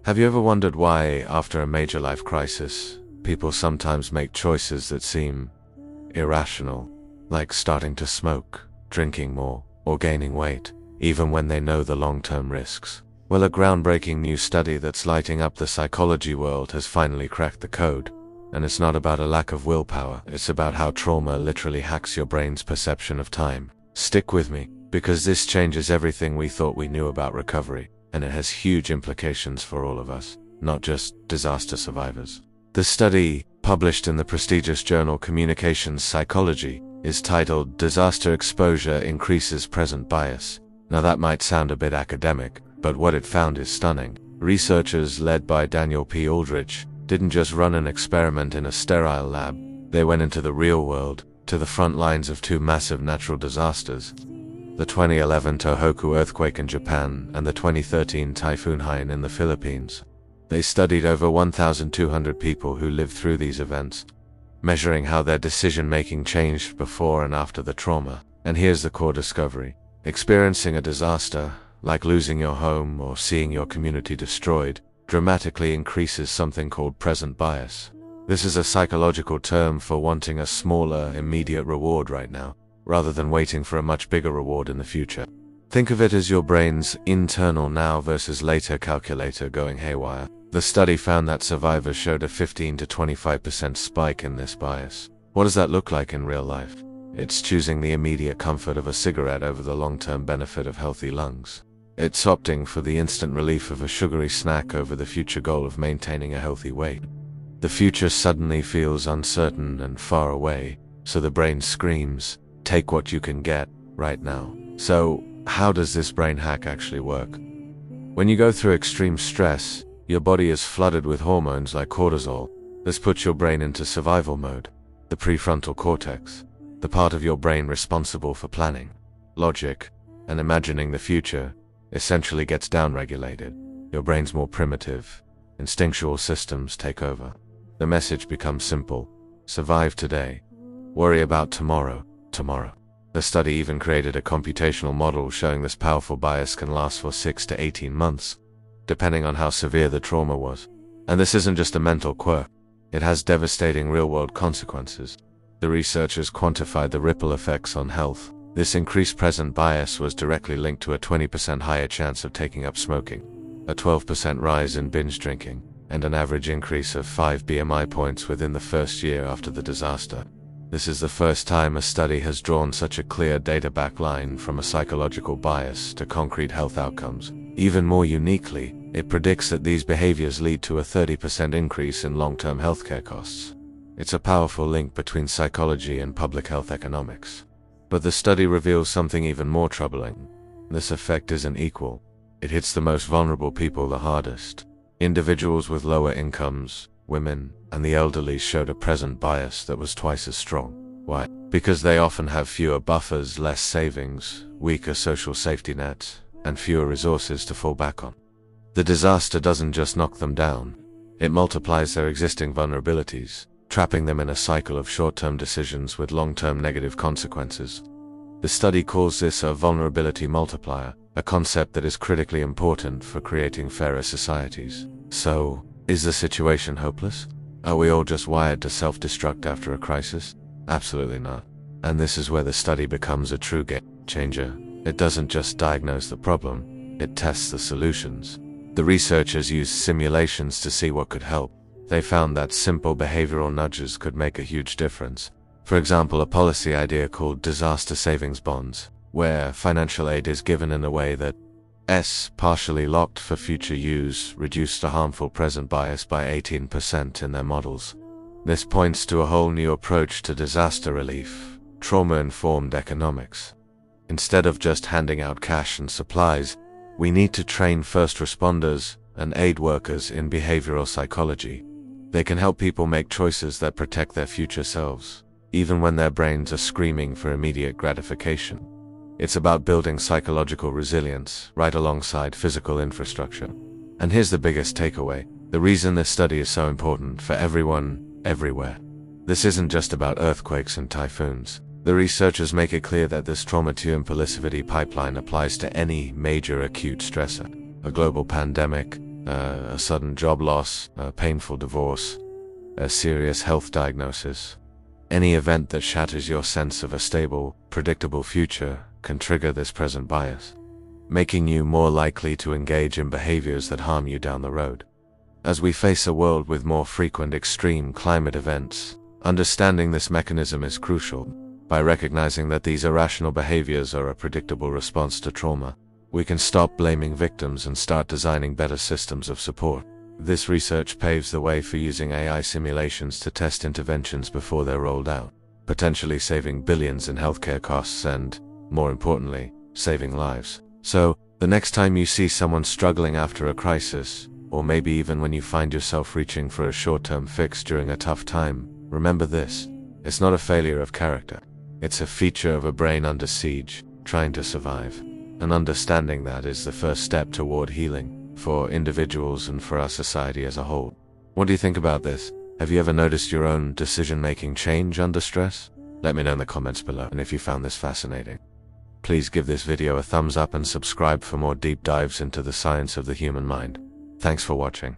Have you ever wondered why, after a major life crisis, people sometimes make choices that seem irrational, like starting to smoke, drinking more, or gaining weight, even when they know the long-term risks? Well, a groundbreaking new study that's lighting up the psychology world has finally cracked the code. And it's not about a lack of willpower, it's about how trauma literally hacks your brain's perception of time. Stick with me, because this changes everything we thought we knew about recovery, and it has huge implications for all of us, not just disaster survivors. The study, published in the prestigious journal Communications Psychology, is titled "Disaster Exposure Increases Present Bias." Now that might sound a bit academic, but what it found is stunning. Researchers led by Daniel P. Aldrich didn't just run an experiment in a sterile lab. They went into the real world, to the front lines of two massive natural disasters: the 2011 Tohoku earthquake in Japan and the 2013 Typhoon Haiyan in the Philippines. They studied over 1,200 people who lived through these events, measuring how their decision-making changed before and after the trauma. And here's the core discovery. Experiencing a disaster, like losing your home or seeing your community destroyed, dramatically increases something called present bias. This is a psychological term for wanting a smaller, immediate reward right now, rather than waiting for a much bigger reward in the future. Think of it as your brain's internal now versus later calculator going haywire. The study found that survivors showed a 15 to 25% spike in this bias. What does that look like in real life? It's choosing the immediate comfort of a cigarette over the long-term benefit of healthy lungs. It's opting for the instant relief of a sugary snack over the future goal of maintaining a healthy weight. The future suddenly feels uncertain and far away, so the brain screams, "Take what you can get, right now." So, how does this brain hack actually work? When you go through extreme stress, your body is flooded with hormones like cortisol. This puts your brain into survival mode. The prefrontal cortex, the part of your brain responsible for planning, logic, and imagining the future, essentially gets downregulated. Your brain's more primitive. Instinctual systems take over. The message becomes simple: survive today, worry about tomorrow. The study even created a computational model showing this powerful bias can last for 6 to 18 months, depending on how severe the trauma was. And this isn't just a mental quirk. It has devastating real-world consequences. The researchers quantified the ripple effects on health. This increased present bias was directly linked to a 20% higher chance of taking up smoking, a 12% rise in binge drinking, and an average increase of 5 BMI points within the first year after the disaster. This is the first time a study has drawn such a clear data-backed line from a psychological bias to concrete health outcomes. Even more uniquely, it predicts that these behaviors lead to a 30% increase in long-term healthcare costs. It's a powerful link between psychology and public health economics. But the study reveals something even more troubling. This effect isn't equal. It hits the most vulnerable people the hardest. Individuals with lower incomes, women, and the elderly showed a present bias that was twice as strong. Why? Because they often have fewer buffers, less savings, weaker social safety nets, and fewer resources to fall back on. The disaster doesn't just knock them down. It multiplies their existing vulnerabilities, trapping them in a cycle of short-term decisions with long-term negative consequences. The study calls this a vulnerability multiplier, a concept that is critically important for creating fairer societies. So, is the situation hopeless? Are we all just wired to self-destruct after a crisis? Absolutely not. And this is where the study becomes a true game changer. It doesn't just diagnose the problem, it tests the solutions. The researchers used simulations to see what could help. They found that simple behavioral nudges could make a huge difference. For example, a policy idea called disaster savings bonds, where financial aid is given in a way that partially locked for future use, reduced the harmful present bias by 18% in their models. This points to a whole new approach to disaster relief, trauma-informed economics. Instead of just handing out cash and supplies, we need to train first responders and aid workers in behavioral psychology. They can help people make choices that protect their future selves, even when their brains are screaming for immediate gratification. It's about building psychological resilience right alongside physical infrastructure. And here's the biggest takeaway: the reason this study is so important for everyone, everywhere. This isn't just about earthquakes and typhoons. The researchers make it clear that this trauma-to-impulsivity pipeline applies to any major acute stressor: a global pandemic, a sudden job loss, a painful divorce, a serious health diagnosis. Any event that shatters your sense of a stable, predictable future can trigger this present bias, making you more likely to engage in behaviors that harm you down the road. As we face a world with more frequent extreme climate events, understanding this mechanism is crucial. By recognizing that these irrational behaviors are a predictable response to trauma, we can stop blaming victims and start designing better systems of support. This research paves the way for using AI simulations to test interventions before they're rolled out, potentially saving billions in healthcare costs and, more importantly, saving lives. So, the next time you see someone struggling after a crisis, or maybe even when you find yourself reaching for a short-term fix during a tough time, remember this: it's not a failure of character. It's a feature of a brain under siege, trying to survive. And understanding that is the first step toward healing, for individuals and for our society as a whole. What do you think about this? Have you ever noticed your own decision-making change under stress? Let me know in the comments below, and if you found this fascinating, please give this video a thumbs up and subscribe for more deep dives into the science of the human mind. Thanks for watching.